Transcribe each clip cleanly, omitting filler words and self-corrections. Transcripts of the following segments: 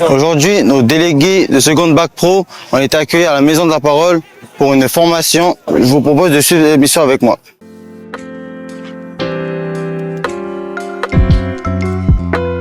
Aujourd'hui, nos délégués de seconde bac pro ont été accueillis à la Maison de la Parole pour une formation. Je vous propose de suivre l'émission avec moi.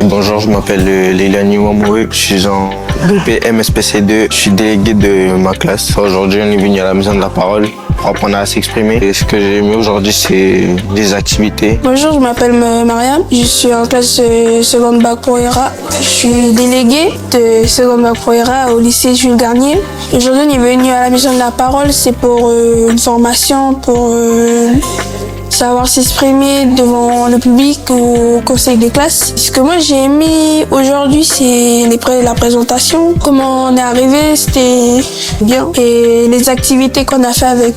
Bonjour, je m'appelle Leilani Wamouri, je suis en BPM SPC2, je suis délégué de ma classe. Aujourd'hui, on est venu à la Maison de la Parole pour apprendre à s'exprimer. Et ce que j'ai aimé aujourd'hui, c'est des activités. Bonjour, je m'appelle Mariam, je suis en classe seconde bac pro ERA. Je suis déléguée de seconde bac pro ERA au lycée Jules Garnier. Aujourd'hui, on est venu à la Maison de la Parole, c'est pour une formation, pour savoir s'exprimer devant le public ou au conseil des classes. Ce que moi j'ai aimé aujourd'hui, c'est la présentation. Comment on est arrivé, c'était bien. Et les activités qu'on a fait avec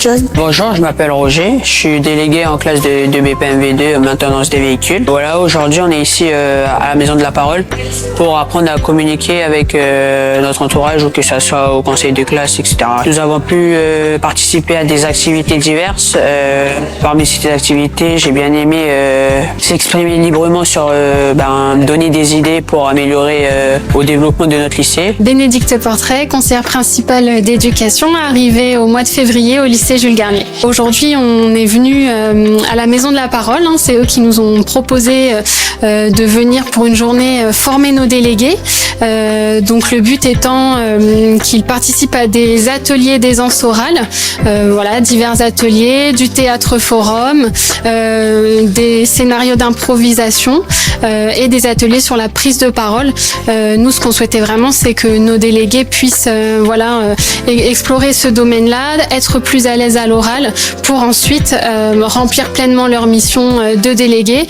John. Bonjour, je m'appelle Roger, je suis délégué en classe de BPMV2, maintenance des véhicules. Voilà, aujourd'hui on est ici à la Maison de la Parole pour apprendre à communiquer avec notre entourage, ou que ce soit au conseil de classe, etc. Nous avons pu participer à des activités diverses. Parmi ces activités, j'ai bien aimé s'exprimer librement sur donner des idées pour améliorer au développement de notre lycée. Bénédicte Portrait, conseillère principale d'éducation, arrivée au mois de février au lycée Jules Garnier. Aujourd'hui, on est venu à la Maison de la Parole. C'est eux qui nous ont proposé de venir pour une journée former nos délégués. Donc le but étant qu'ils participent à des ateliers d'aisance orale, divers ateliers, du théâtre forum, des scénarios d'improvisation et des ateliers sur la prise de parole. Nous, ce qu'on souhaitait vraiment, c'est que nos délégués puissent explorer ce domaine-là, être plus à l'aise à l'oral, pour ensuite remplir pleinement leur mission de délégués,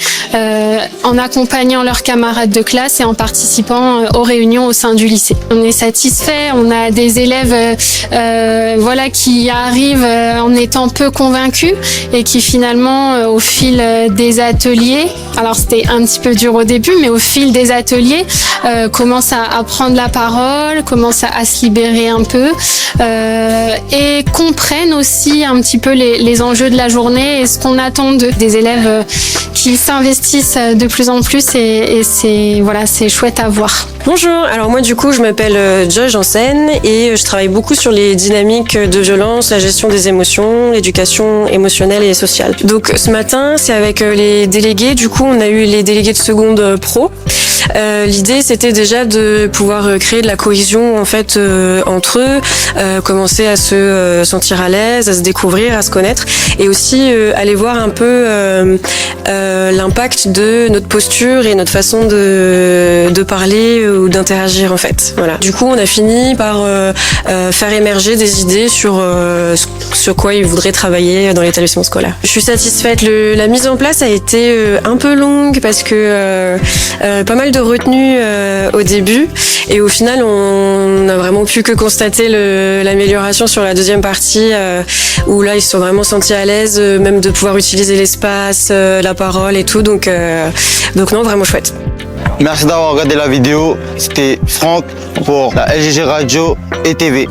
en accompagnant leurs camarades de classe et en participant aux réunions au sein du lycée. On est satisfait, on a des élèves qui arrivent en étant peu convaincus et qui finalement, au fil des ateliers, alors c'était un petit peu dur au début, mais au fil des ateliers, commencent à prendre la parole, commencent à se libérer un peu et comprennent aussi un petit peu les enjeux de la journée et ce qu'on attend des élèves qui s'investissent de plus en plus et c'est chouette à voir. Bonjour, alors moi du coup je m'appelle Joy Janssen et je travaille beaucoup sur les dynamiques de violence, la gestion des émotions, l'éducation émotionnelle et sociale. Donc ce matin c'est avec les délégués, du coup on a eu les délégués de seconde pro. L'idée c'était déjà de pouvoir créer de la cohésion en fait entre eux, commencer à se sentir à l'aise, à se découvrir, à se connaître et aussi aller voir un peu l'impact de notre posture et notre façon de parler ou d'interagir en fait. Voilà. Du coup on a fini par faire émerger des idées sur quoi ils voudraient travailler dans l'établissement scolaire. Je suis satisfaite. La mise en place a été un peu longue parce que pas mal de retenue au début et au final on n'a vraiment pu que constater l'amélioration sur la deuxième partie où là ils se sont vraiment sentis à l'aise même de pouvoir utiliser l'espace, la parole et tout donc non, vraiment chouette. Merci d'avoir regardé la vidéo, c'était Franck pour la LGG Radio et TV.